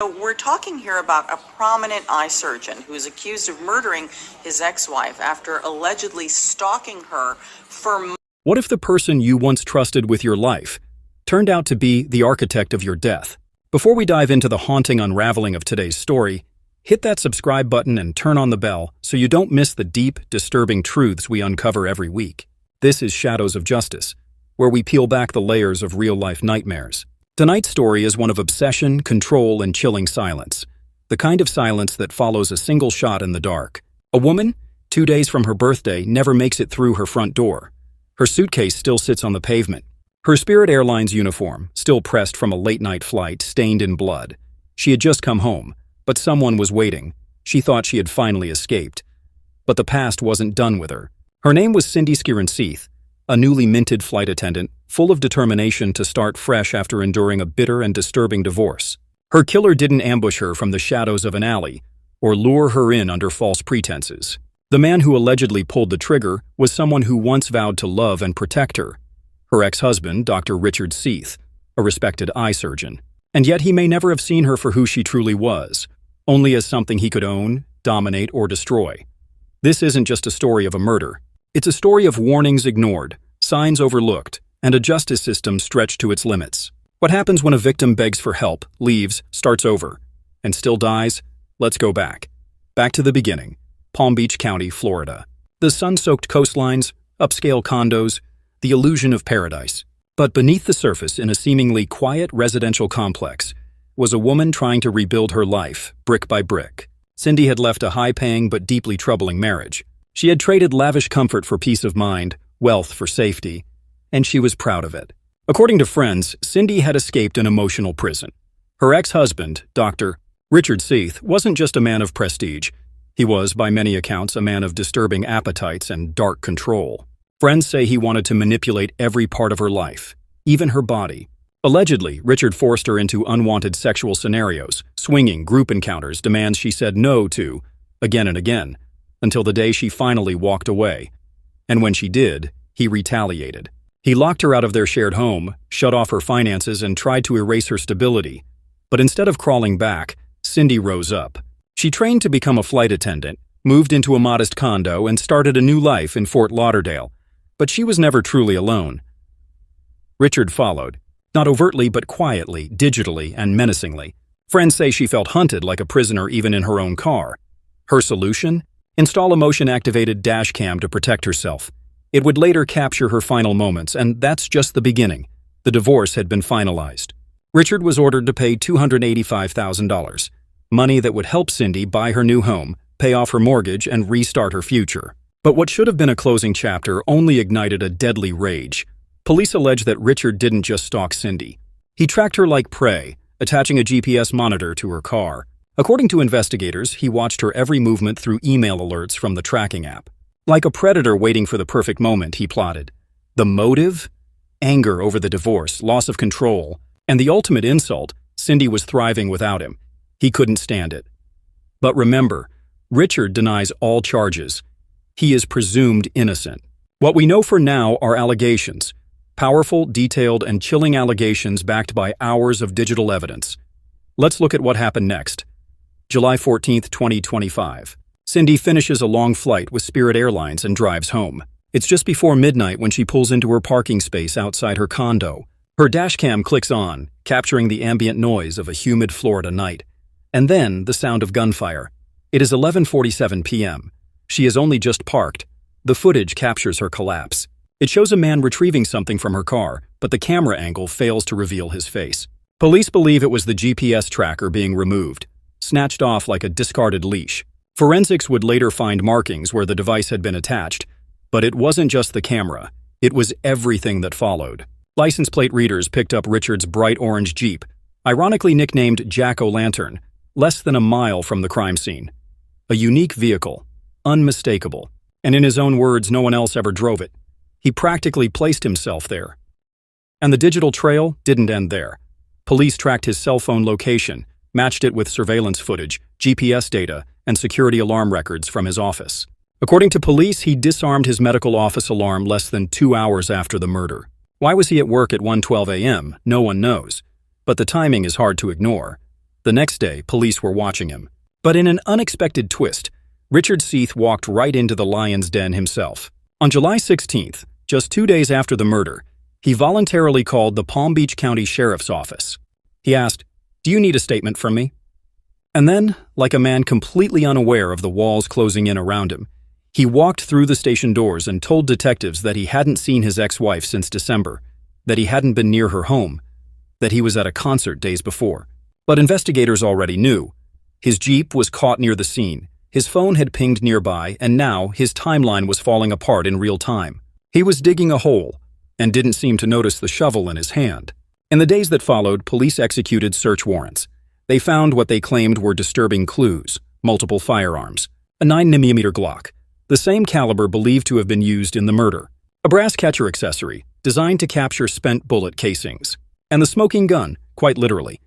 So we're talking here about a prominent eye surgeon who is accused of murdering his ex-wife after allegedly stalking her for months. What if the person you once trusted with your life turned out to be the architect of your death? Before we dive into the haunting unraveling of today's story, hit that subscribe button and turn on the bell so you don't miss the deep, disturbing truths we uncover every week. This is Shadows of Justice, where we peel back the layers of real-life nightmares. Tonight's story is one of obsession, control, and chilling silence. The kind of silence that follows a single shot in the dark. A woman, 2 days from her birthday, never makes it through her front door. Her suitcase still sits on the pavement. Her Spirit Airlines uniform, still pressed from a late-night flight, stained in blood. She had just come home, but someone was waiting. She thought she had finally escaped. But the past wasn't done with her. Her name was Skiron Seath, a newly minted flight attendant, full of determination to start fresh after enduring a bitter and disturbing divorce. Her killer didn't ambush her from the shadows of an alley or lure her in under false pretenses. The man who allegedly pulled the trigger was someone who once vowed to love and protect her. Her ex-husband, Dr. Richard Seath, a respected eye surgeon. And yet he may never have seen her for who she truly was, only as something he could own, dominate, or destroy. This isn't just a story of a murder. It's a story of warnings ignored, signs overlooked, and a justice system stretched to its limits. What happens when a victim begs for help, leaves, starts over, and still dies? Let's go back. Back to the beginning. Palm Beach County, Florida. The sun-soaked coastlines, upscale condos, the illusion of paradise. But beneath the surface, in a seemingly quiet residential complex, was a woman trying to rebuild her life, brick by brick. Cindy had left a high-paying but deeply troubling marriage. She had traded lavish comfort for peace of mind, wealth for safety, and she was proud of it. According to friends, Cindy had escaped an emotional prison. Her ex-husband, Dr. Richard Seath, wasn't just a man of prestige. He was, by many accounts, a man of disturbing appetites and dark control. Friends say he wanted to manipulate every part of her life, even her body. Allegedly, Richard forced her into unwanted sexual scenarios, swinging group encounters, demands she said no to, again and again, until the day she finally walked away. And when she did, he retaliated. He locked her out of their shared home, shut off her finances, and tried to erase her stability. But instead of crawling back, Cindy rose up. She trained to become a flight attendant, moved into a modest condo, and started a new life in Fort Lauderdale. But she was never truly alone. Richard followed, not overtly but quietly, digitally, and menacingly. Friends say she felt hunted like a prisoner even in her own car. Her solution? Install a motion-activated dash cam to protect herself. It would later capture her final moments, and that's just the beginning. The divorce had been finalized. Richard was ordered to pay $285,000, money that would help Cindy buy her new home, pay off her mortgage, and restart her future. But what should have been a closing chapter only ignited a deadly rage. Police allege that Richard didn't just stalk Cindy. He tracked her like prey, attaching a GPS monitor to her car. According to investigators, he watched her every movement through email alerts from the tracking app. Like a predator waiting for the perfect moment, he plotted. The motive? Anger over the divorce, loss of control, and the ultimate insult, Cindy was thriving without him. He couldn't stand it. But remember, Richard denies all charges. He is presumed innocent. What we know for now are allegations. Powerful, detailed, and chilling allegations backed by hours of digital evidence. Let's look at what happened next. July 14, 2025. Cindy finishes a long flight with Spirit Airlines and drives home. It's just before midnight when she pulls into her parking space outside her condo. Her dashcam clicks on, capturing the ambient noise of a humid Florida night. And then the sound of gunfire. It is 11:47 p.m. She has only just parked. The footage captures her collapse. It shows a man retrieving something from her car, but the camera angle fails to reveal his face. Police believe it was the GPS tracker being removed, snatched off like a discarded leash. Forensics would later find markings where the device had been attached, but it wasn't just the camera. It was everything that followed. License plate readers picked up Richard's bright orange Jeep, ironically nicknamed Jack-O-Lantern, less than a mile from the crime scene. A unique vehicle, unmistakable, and in his own words, no one else ever drove it. He practically placed himself there. And the digital trail didn't end there. Police tracked his cell phone location, matched it with surveillance footage, GPS data, and security alarm records from his office. According to police, he disarmed his medical office alarm less than 2 hours after the murder. Why was he at work at 1:12 a.m.? No one knows. But the timing is hard to ignore. The next day, police were watching him. But in an unexpected twist, Richard Seath walked right into the lion's den himself. On July 16th, just 2 days after the murder, he voluntarily called the Palm Beach County Sheriff's Office. He asked, "Do you need a statement from me?" And then, like a man completely unaware of the walls closing in around him, he walked through the station doors and told detectives that he hadn't seen his ex-wife since December, that he hadn't been near her home, that he was at a concert days before. But investigators already knew. His Jeep was caught near the scene, his phone had pinged nearby, and now his timeline was falling apart in real time. He was digging a hole, and didn't seem to notice the shovel in his hand. In the days that followed, police executed search warrants. They found what they claimed were disturbing clues: multiple firearms, a 9mm Glock, the same caliber believed to have been used in the murder, a brass catcher accessory designed to capture spent bullet casings, and the smoking gun, quite literally,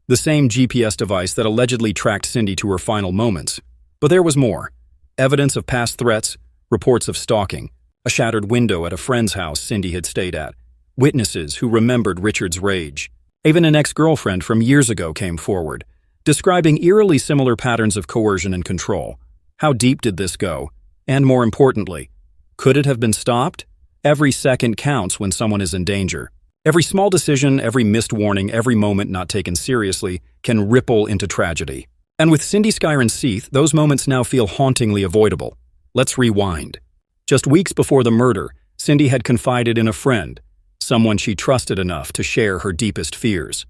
the same GPS device that allegedly tracked Cindy to her final moments. But there was more: evidence of past threats, reports of stalking, a shattered window at a friend's house Cindy had stayed at, witnesses who remembered Richard's rage. Even an ex-girlfriend from years ago came forward, describing eerily similar patterns of coercion and control. How deep did this go? And more importantly, could it have been stopped? Every second counts when someone is in danger. Every small decision, every missed warning, every moment not taken seriously can ripple into tragedy. And with Cindy Skiron Seath, those moments now feel hauntingly avoidable. Let's rewind. Just weeks before the murder, Cindy had confided in a friend, someone she trusted enough to share her deepest fears.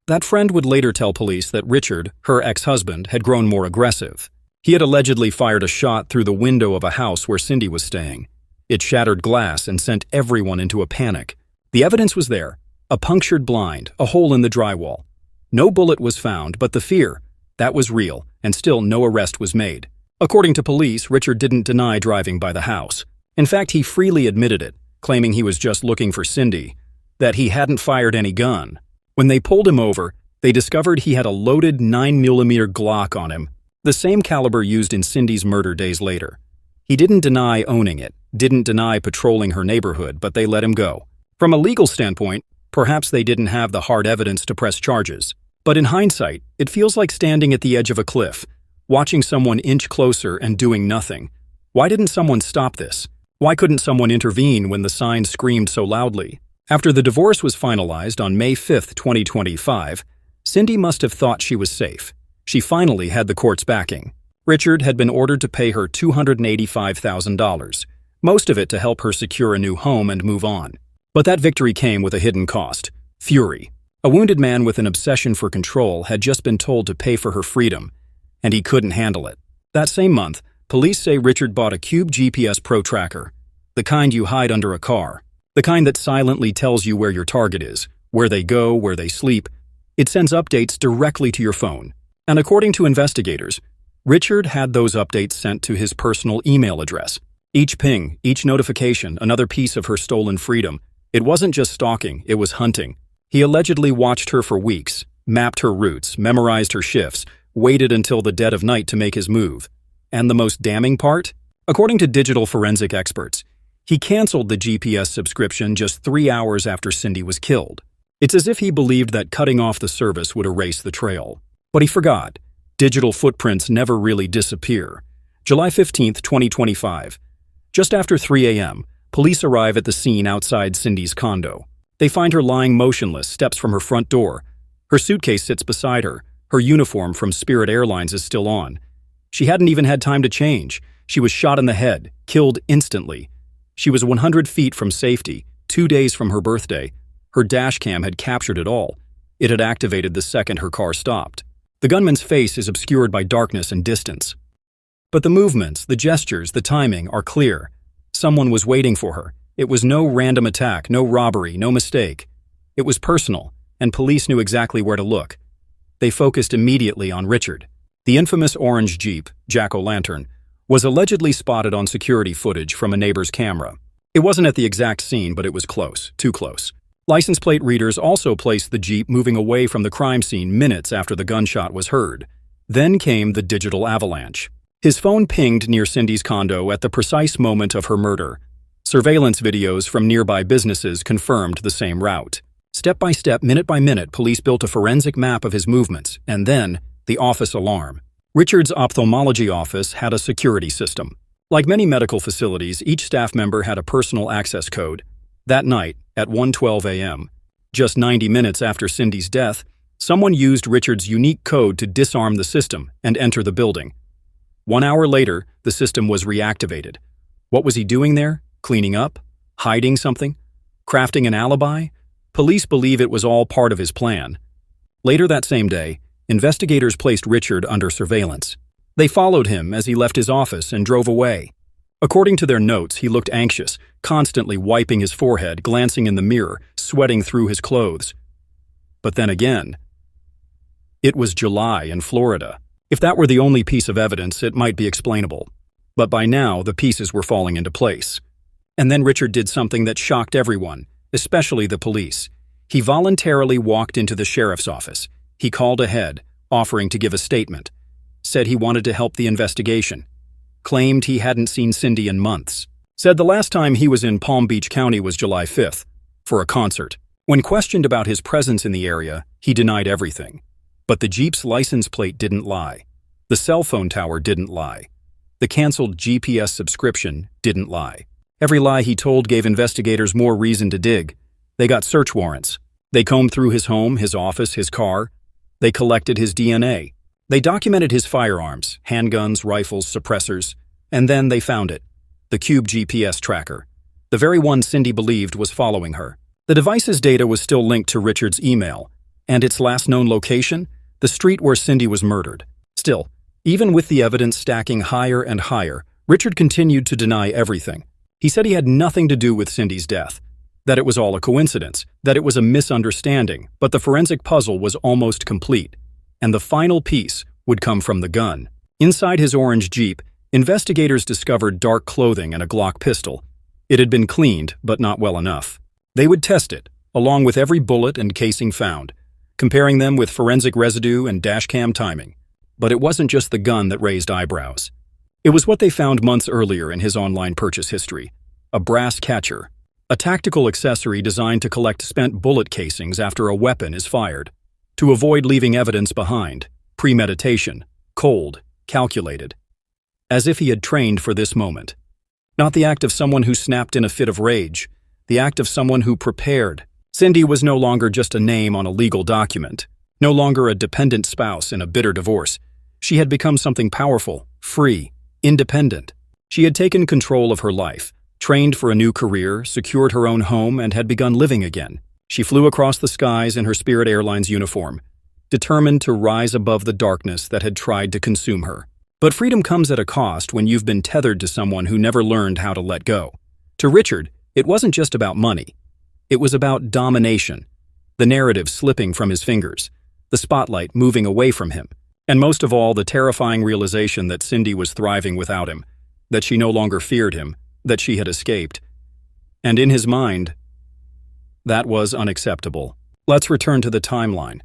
That friend would later tell police that Richard, her ex-husband, had grown more aggressive. He had allegedly fired a shot through the window of a house where Cindy was staying. It shattered glass and sent everyone into a panic. The evidence was there: a punctured blind, a hole in the drywall. No bullet was found, but the fear, that was real, and still no arrest was made. According to police, Richard didn't deny driving by the house. In fact, he freely admitted it, claiming he was just looking for Cindy, that he hadn't fired any gun. When they pulled him over, they discovered he had a loaded 9mm Glock on him, the same caliber used in Cindy's murder days later. He didn't deny owning it, didn't deny patrolling her neighborhood, but they let him go. From a legal standpoint, perhaps they didn't have the hard evidence to press charges. But in hindsight, it feels like standing at the edge of a cliff, watching someone inch closer and doing nothing. Why didn't someone stop this? Why couldn't someone intervene when the signs screamed so loudly? After the divorce was finalized on May 5, 2025, Cindy must have thought she was safe. She finally had the court's backing. Richard had been ordered to pay her $285,000, most of it to help her secure a new home and move on. But that victory came with a hidden cost: fury. A wounded man with an obsession for control had just been told to pay for her freedom, and he couldn't handle it. That same month, police say Richard bought a Cube GPS Pro tracker, the kind you hide under a car, the kind that silently tells you where your target is, where they go, where they sleep. It sends updates directly to your phone. And according to investigators, Richard had those updates sent to his personal email address. Each ping, each notification, another piece of her stolen freedom. It wasn't just stalking, it was hunting. He allegedly watched her for weeks, mapped her routes, memorized her shifts, waited until the dead of night to make his move. And the most damning part? According to digital forensic experts, he canceled the GPS subscription just 3 hours after Cindy was killed. It's as if he believed that cutting off the service would erase the trail. But he forgot. Digital footprints never really disappear. July 15, 2025. Just after 3 a.m., police arrive at the scene outside Cindy's condo. They find her lying motionless, steps from her front door. Her suitcase sits beside her. Her uniform from Spirit Airlines is still on. She hadn't even had time to change. She was shot in the head, killed instantly. She was 100 feet from safety, 2 days from her birthday. Her dash cam had captured it all. It had activated the second her car stopped. The gunman's face is obscured by darkness and distance. But the movements, the gestures, the timing are clear. Someone was waiting for her. It was no random attack, no robbery, no mistake. It was personal, and police knew exactly where to look. They focused immediately on Richard. The infamous orange Jeep, Jack-o'-lantern, was allegedly spotted on security footage from a neighbor's camera. It wasn't at the exact scene, but it was close, too close. License plate readers also placed the Jeep moving away from the crime scene minutes after the gunshot was heard. Then came the digital avalanche. His phone pinged near Cindy's condo at the precise moment of her murder. Surveillance videos from nearby businesses confirmed the same route. Step by step, minute by minute, police built a forensic map of his movements, and then the office alarm. Richard's ophthalmology office had a security system. Like many medical facilities, each staff member had a personal access code. That night, at 1:12 a.m., just 90 minutes after Cindy's death, someone used Richard's unique code to disarm the system and enter the building. 1 hour later, the system was reactivated. What was he doing there? Cleaning up? Hiding something? Crafting an alibi? Police believe it was all part of his plan. Later that same day, investigators placed Richard under surveillance. They followed him as he left his office and drove away. According to their notes, he looked anxious, constantly wiping his forehead, glancing in the mirror, sweating through his clothes. But then again, it was July in Florida. If that were the only piece of evidence, it might be explainable. But by now, the pieces were falling into place. And then Richard did something that shocked everyone, especially the police. He voluntarily walked into the sheriff's office. He called ahead, offering to give a statement. Said he wanted to help the investigation. Claimed he hadn't seen Cindy in months. Said the last time he was in Palm Beach County was July 5th, for a concert. When questioned about his presence in the area, he denied everything. But the Jeep's license plate didn't lie. The cell phone tower didn't lie. The canceled GPS subscription didn't lie. Every lie he told gave investigators more reason to dig. They got search warrants. They combed through his home, his office, his car. They collected his DNA. They documented his firearms, handguns, rifles, suppressors. And then they found it. The Cube GPS tracker. The very one Cindy believed was following her. The device's data was still linked to Richard's email. And its last known location? The street where Cindy was murdered. Still, even with the evidence stacking higher and higher, Richard continued to deny everything. He said he had nothing to do with Cindy's death, that it was all a coincidence, that it was a misunderstanding, but the forensic puzzle was almost complete, and the final piece would come from the gun. Inside his orange Jeep, investigators discovered dark clothing and a Glock pistol. It had been cleaned, but not well enough. They would test it, along with every bullet and casing found, comparing them with forensic residue and dashcam timing. But it wasn't just the gun that raised eyebrows. It was what they found months earlier in his online purchase history. A brass catcher, a tactical accessory designed to collect spent bullet casings after a weapon is fired. To avoid leaving evidence behind. Premeditation. Cold. Calculated. As if he had trained for this moment. Not the act of someone who snapped in a fit of rage. The act of someone who prepared. Cindy was no longer just a name on a legal document. No longer a dependent spouse in a bitter divorce. She had become something powerful, free, independent. She had taken control of her life, trained for a new career, secured her own home, and had begun living again. She flew across the skies in her Spirit Airlines uniform, determined to rise above the darkness that had tried to consume her. But freedom comes at a cost when you've been tethered to someone who never learned how to let go. To Richard, it wasn't just about money. It was about domination, the narrative slipping from his fingers, the spotlight moving away from him, and most of all, the terrifying realization that Cindy was thriving without him, that she no longer feared him, that she had escaped. And in his mind, that was unacceptable. Let's return to the timeline,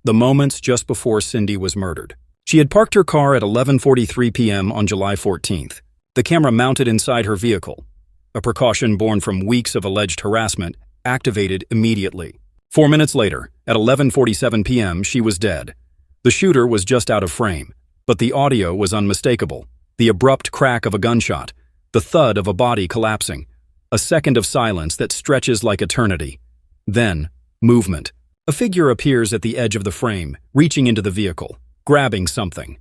the moments just before Cindy was murdered. She had parked her car at 11:43 p.m. on July 14th, the camera mounted inside her vehicle, a precaution born from weeks of alleged harassment, activated immediately. 4 minutes later, at 11:47 p.m., she was dead. The shooter was just out of frame, but the audio was unmistakable. The abrupt crack of a gunshot, the thud of a body collapsing, a second of silence that stretches like eternity. Then, movement. A figure appears at the edge of the frame, reaching into the vehicle, grabbing something.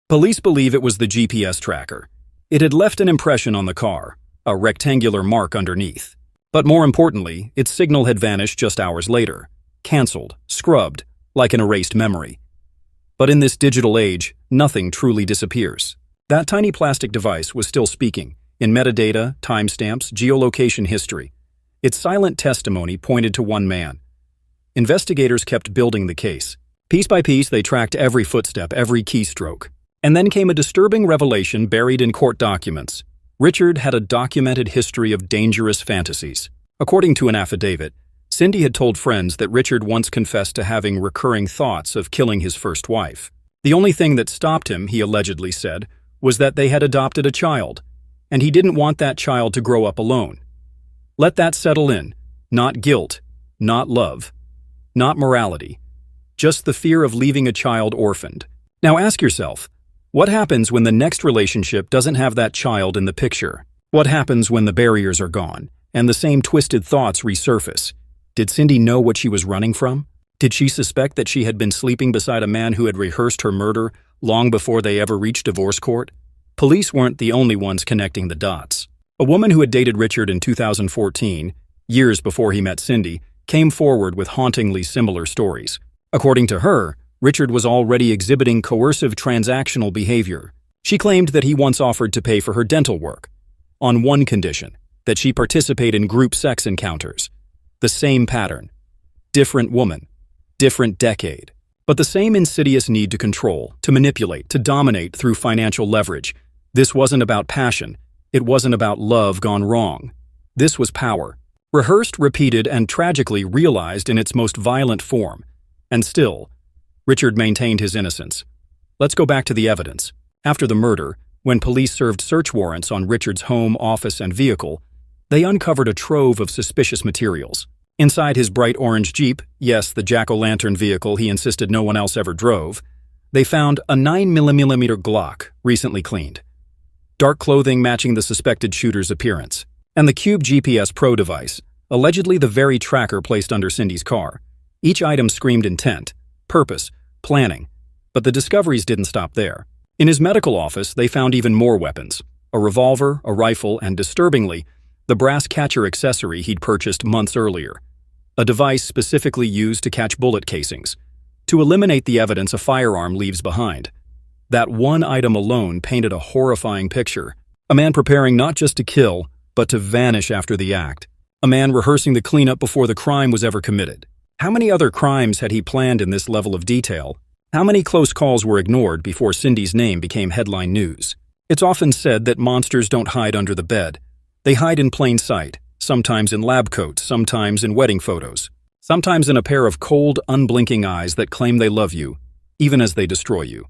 Police believe it was the GPS tracker. It had left an impression on the car, a rectangular mark underneath. But more importantly, its signal had vanished just hours later, canceled, scrubbed, like an erased memory. But in this digital age, nothing truly disappears. That tiny plastic device was still speaking, in metadata, timestamps, geolocation history. Its silent testimony pointed to one man. Investigators kept building the case. Piece by piece, they tracked every footstep, every keystroke. And then came a disturbing revelation buried in court documents. Richard had a documented history of dangerous fantasies. According to an affidavit, Cindy had told friends that Richard once confessed to having recurring thoughts of killing his first wife. The only thing that stopped him, he allegedly said, was that they had adopted a child, and he didn't want that child to grow up alone. Let that settle in. Not guilt, not love, not morality, just the fear of leaving a child orphaned. Now ask yourself, what happens when the next relationship doesn't have that child in the picture? What happens when the barriers are gone and the same twisted thoughts resurface? Did Cindy know what she was running from? Did she suspect that she had been sleeping beside a man who had rehearsed her murder long before they ever reached divorce court? Police weren't the only ones connecting the dots. A woman who had dated Richard in 2014, years before he met Cindy, came forward with hauntingly similar stories. According to her, Richard was already exhibiting coercive transactional behavior. She claimed that he once offered to pay for her dental work, on one condition, that she participate in group sex encounters. The same pattern. Different woman. Different decade. But the same insidious need to control, to manipulate, to dominate through financial leverage. This wasn't about passion. It wasn't about love gone wrong. This was power. Rehearsed, repeated, and tragically realized in its most violent form. And still, Richard maintained his innocence. Let's go back to the evidence. After the murder, when police served search warrants on Richard's home, office, and vehicle, they uncovered a trove of suspicious materials. Inside his bright orange Jeep, yes, the jack-o'-lantern vehicle he insisted no one else ever drove, they found a 9mm Glock, recently cleaned. Dark clothing matching the suspected shooter's appearance. And the Cube GPS Pro device, allegedly the very tracker placed under Cindy's car. Each item screamed intent, purpose, planning. But the discoveries didn't stop there. In his medical office, they found even more weapons. A revolver, a rifle, and disturbingly, the brass catcher accessory he'd purchased months earlier. A device specifically used to catch bullet casings, to eliminate the evidence a firearm leaves behind. That one item alone painted a horrifying picture. A man preparing not just to kill, but to vanish after the act. A man rehearsing the cleanup before the crime was ever committed. How many other crimes had he planned in this level of detail? How many close calls were ignored before Cindy's name became headline news? It's often said that monsters don't hide under the bed. They hide in plain sight, sometimes in lab coats, sometimes in wedding photos, sometimes in a pair of cold, unblinking eyes that claim they love you, even as they destroy you.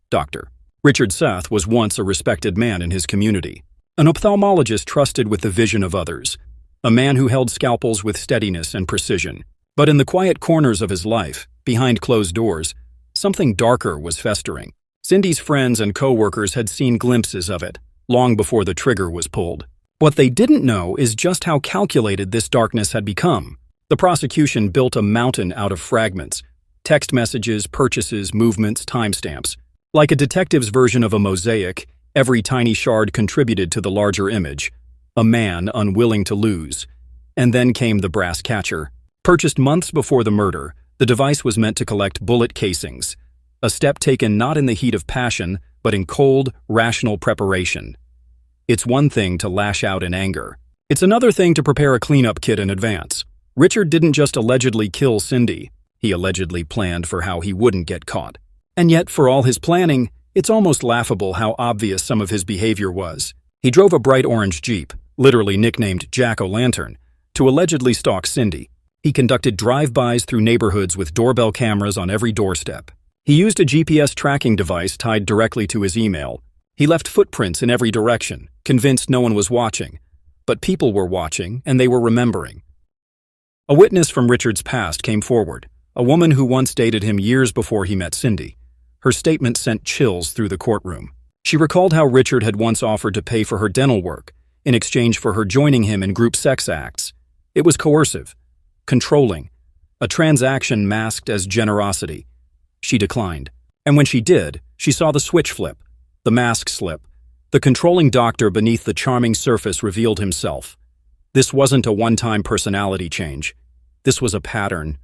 Dr. Richard Seath was once a respected man in his community, an ophthalmologist trusted with the vision of others, a man who held scalpels with steadiness and precision. But in the quiet corners of his life, behind closed doors, something darker was festering. Cindy's friends and co-workers had seen glimpses of it, long before the trigger was pulled. What they didn't know is just how calculated this darkness had become. The prosecution built a mountain out of fragments, text messages, purchases, movements, timestamps. Like a detective's version of a mosaic, every tiny shard contributed to the larger image. A man unwilling to lose. And then came the brass catcher. Purchased months before the murder, the device was meant to collect bullet casings, a step taken not in the heat of passion, but in cold, rational preparation. It's one thing to lash out in anger. It's another thing to prepare a cleanup kit in advance. Richard didn't just allegedly kill Cindy. He allegedly planned for how he wouldn't get caught. And yet, for all his planning, it's almost laughable how obvious some of his behavior was. He drove a bright orange Jeep, literally nicknamed Jack-o'-lantern, to allegedly stalk Cindy. He conducted drive-bys through neighborhoods with doorbell cameras on every doorstep. He used a GPS tracking device tied directly to his email. He left footprints in every direction, convinced no one was watching. But people were watching, and they were remembering. A witness from Richard's past came forward, a woman who once dated him years before he met Cindy. Her statement sent chills through the courtroom. She recalled how Richard had once offered to pay for her dental work in exchange for her joining him in group sex acts. It was coercive, controlling, a transaction masked as generosity. She declined. And when she did, she saw the switch flip, the mask slip. The controlling doctor beneath the charming surface revealed himself. This wasn't a one-time personality change. This was a pattern,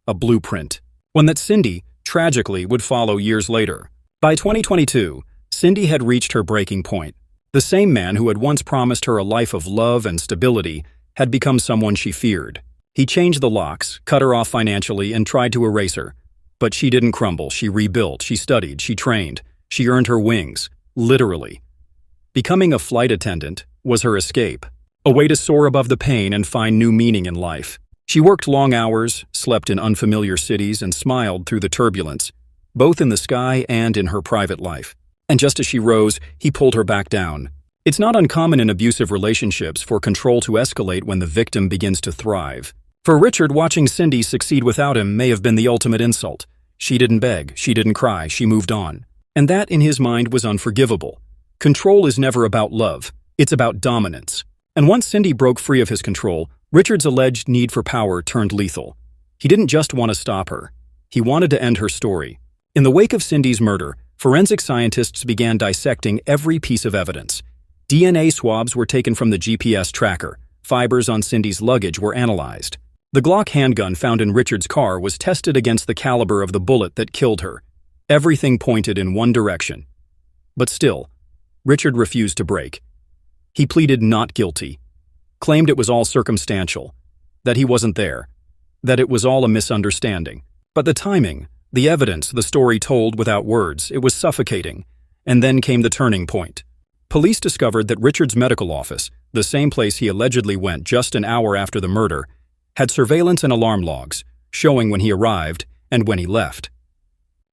a blueprint, one that Cindy, tragically, would follow years later. By 2022, Cindy had reached her breaking point. The same man who had once promised her a life of love and stability had become someone she feared. He changed the locks, cut her off financially, and tried to erase her. But she didn't crumble. She rebuilt, she studied, she trained, she earned her wings, literally. Becoming a flight attendant was her escape, a way to soar above the pain and find new meaning in life. She worked long hours, slept in unfamiliar cities, and smiled through the turbulence, both in the sky and in her private life. And just as she rose, he pulled her back down. It's not uncommon in abusive relationships for control to escalate when the victim begins to thrive. For Richard, watching Cindy succeed without him may have been the ultimate insult. She didn't beg, she didn't cry, she moved on. And that, in his mind, was unforgivable. Control is never about love, it's about dominance. And once Cindy broke free of his control, Richard's alleged need for power turned lethal. He didn't just want to stop her. He wanted to end her story. In the wake of Cindy's murder, forensic scientists began dissecting every piece of evidence. DNA swabs were taken from the GPS tracker. Fibers on Cindy's luggage were analyzed. The Glock handgun found in Richard's car was tested against the caliber of the bullet that killed her. Everything pointed in one direction. But still, Richard refused to break. He pleaded not guilty, claimed it was all circumstantial, that he wasn't there, that it was all a misunderstanding. But the timing, the evidence, the story told without words, it was suffocating. And then came the turning point. Police discovered that Richard's medical office, the same place he allegedly went just an hour after the murder, had surveillance and alarm logs, showing when he arrived and when he left.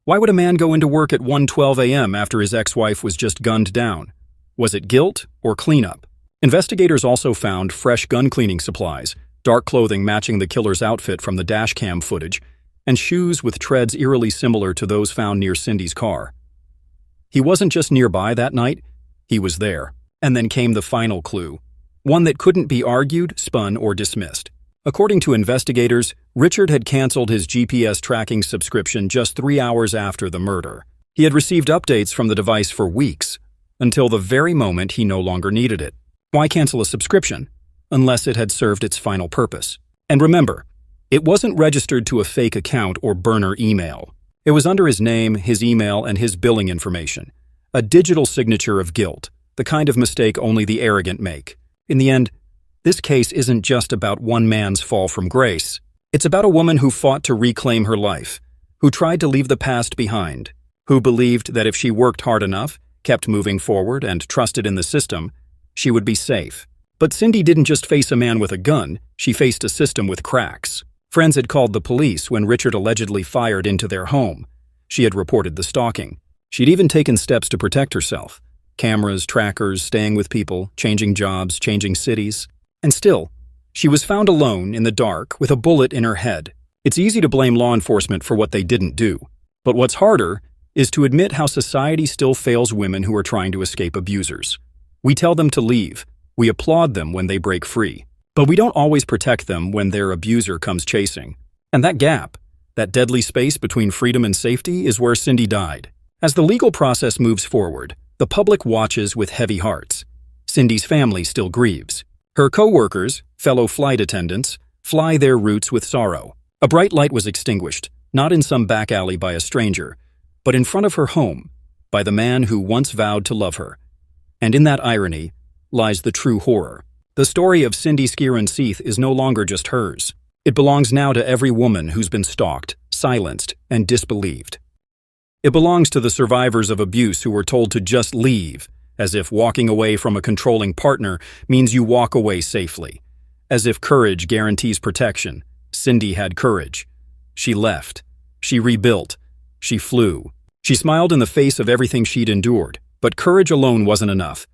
Why would a man go into work at 1:12 a.m. after his ex-wife was just gunned down? Was it guilt or cleanup? Investigators also found fresh gun cleaning supplies, dark clothing matching the killer's outfit from the dashcam footage, and shoes with treads eerily similar to those found near Cindy's car. He wasn't just nearby that night, he was there. And then came the final clue, one that couldn't be argued, spun, or dismissed. According to investigators, Richard had canceled his GPS tracking subscription just 3 hours after the murder. He had received updates from the device for weeks, until the very moment he no longer needed it. Why cancel a subscription, unless it had served its final purpose? And remember, it wasn't registered to a fake account or burner email. It was under his name, his email, and his billing information. A digital signature of guilt, the kind of mistake only the arrogant make. In the end, this case isn't just about one man's fall from grace. It's about a woman who fought to reclaim her life, who tried to leave the past behind, who believed that if she worked hard enough, kept moving forward, and trusted in the system, she would be safe. But Cindy didn't just face a man with a gun, she faced a system with cracks. Friends had called the police when Richard allegedly fired into their home. She had reported the stalking. She'd even taken steps to protect herself. Cameras, trackers, staying with people, changing jobs, changing cities. And still, she was found alone in the dark with a bullet in her head. It's easy to blame law enforcement for what they didn't do. But what's harder is to admit how society still fails women who are trying to escape abusers. We tell them to leave. We applaud them when they break free. But we don't always protect them when their abuser comes chasing. And that gap, that deadly space between freedom and safety, is where Cindy died. As the legal process moves forward, the public watches with heavy hearts. Cindy's family still grieves. Her co-workers, fellow flight attendants, fly their routes with sorrow. A bright light was extinguished, not in some back alley by a stranger, but in front of her home, by the man who once vowed to love her. And in that irony lies the true horror. The story of Cindy Skiron Seath is no longer just hers. It belongs now to every woman who's been stalked, silenced, and disbelieved. It belongs to the survivors of abuse who were told to just leave, as if walking away from a controlling partner means you walk away safely. As if courage guarantees protection. Cindy had courage. She left. She rebuilt. She flew. She smiled in the face of everything she'd endured, but courage alone wasn't enough.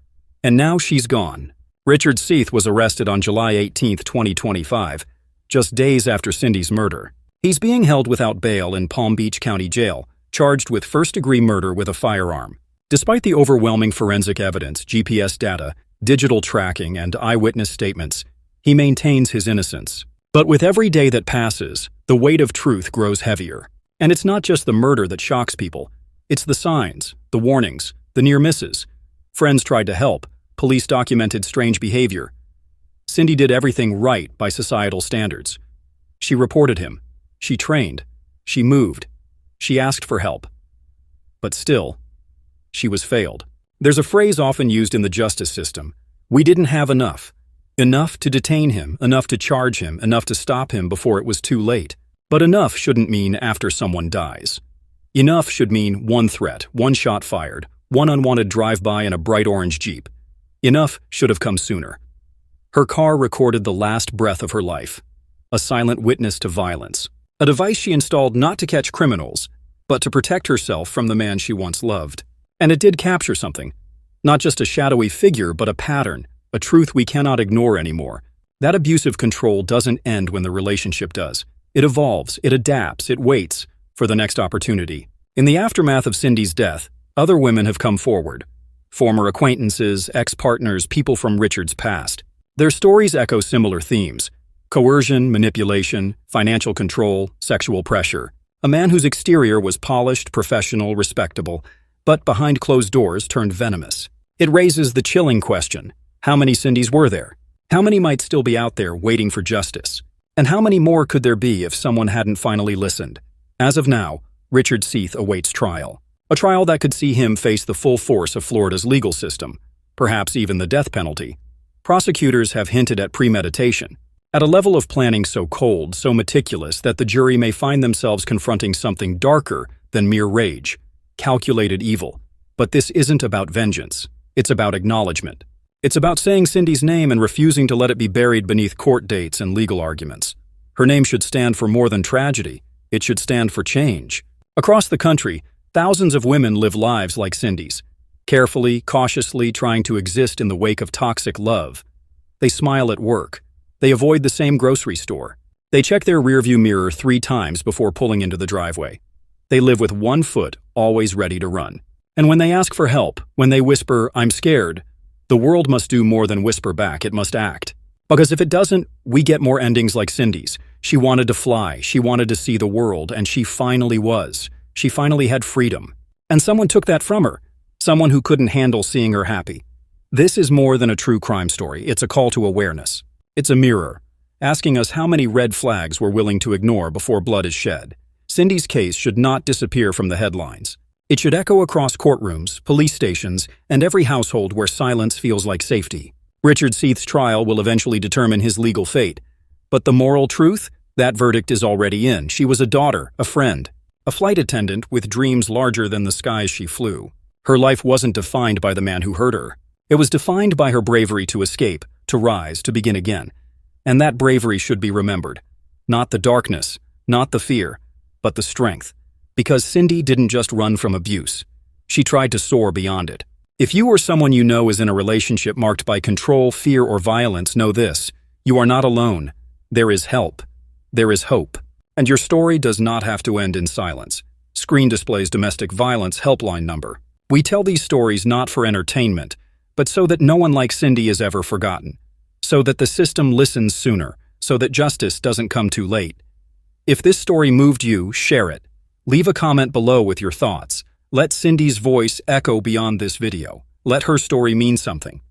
And now she's gone. Richard Seath was arrested on July 18, 2025, just days after Cindy's murder. He's being held without bail in Palm Beach County Jail, charged with first-degree murder with a firearm. Despite the overwhelming forensic evidence, GPS data, digital tracking, and eyewitness statements, he maintains his innocence. But with every day that passes, the weight of truth grows heavier. And it's not just the murder that shocks people. It's the signs, the warnings, the near misses. Friends tried to help. Police documented strange behavior. Cindy did everything right by societal standards. She reported him. She trained. She moved. She asked for help. But still, she was failed. There's a phrase often used in the justice system. We didn't have enough. Enough to detain him, enough to charge him, enough to stop him before it was too late. But enough shouldn't mean after someone dies. Enough should mean one threat, one shot fired, one unwanted drive-by in a bright orange Jeep. Enough should have come sooner. Her car recorded the last breath of her life, a silent witness to violence, a device she installed not to catch criminals, but to protect herself from the man she once loved. And it did capture something, not just a shadowy figure, but a pattern, a truth we cannot ignore anymore. That abusive control doesn't end when the relationship does. It evolves, it adapts, it waits for the next opportunity. In the aftermath of Cindy's death, other women have come forward. Former acquaintances, ex-partners, people from Richard's past. Their stories echo similar themes: coercion, manipulation, financial control, sexual pressure. A man whose exterior was polished, professional, respectable, but behind closed doors turned venomous. It raises the chilling question: how many Cindys were there? How many might still be out there waiting for justice? And how many more could there be if someone hadn't finally listened? As of now, Richard Seath awaits trial. A trial that could see him face the full force of Florida's legal system, perhaps even the death penalty. Prosecutors have hinted at premeditation, at a level of planning so cold, so meticulous that the jury may find themselves confronting something darker than mere rage, calculated evil. But this isn't about vengeance. It's about acknowledgement. It's about saying Cindy's name and refusing to let it be buried beneath court dates and legal arguments. Her name should stand for more than tragedy. It should stand for change. Across the country, thousands of women live lives like Cindy's, carefully, cautiously trying to exist in the wake of toxic love. They smile at work. They avoid the same grocery store. They check their rearview mirror 3 times before pulling into the driveway. They live with one foot always ready to run. And when they ask for help, when they whisper, "I'm scared," the world must do more than whisper back, it must act. Because if it doesn't, we get more endings like Cindy's. She wanted to fly, she wanted to see the world, and she finally was. She finally had freedom. And someone took that from her. Someone who couldn't handle seeing her happy. This is more than a true crime story. It's a call to awareness. It's a mirror, asking us how many red flags we're willing to ignore before blood is shed. Cindy's case should not disappear from the headlines. It should echo across courtrooms, police stations, and every household where silence feels like safety. Richard Seath's trial will eventually determine his legal fate. But the moral truth? That verdict is already in. She was a daughter, a friend, a flight attendant with dreams larger than the skies she flew. Her life wasn't defined by the man who hurt her. It was defined by her bravery to escape, to rise, to begin again. And that bravery should be remembered. Not the darkness, not the fear, but the strength. Because Cindy didn't just run from abuse. She tried to soar beyond it. If you or someone you know is in a relationship marked by control, fear, or violence, know this: you are not alone. There is help. There is hope. And your story does not have to end in silence. Screen displays domestic violence helpline number. We tell these stories not for entertainment, but so that no one like Cindy is ever forgotten. So that the system listens sooner. So that justice doesn't come too late. If this story moved you, share it. Leave a comment below with your thoughts. Let Cindy's voice echo beyond this video. Let her story mean something.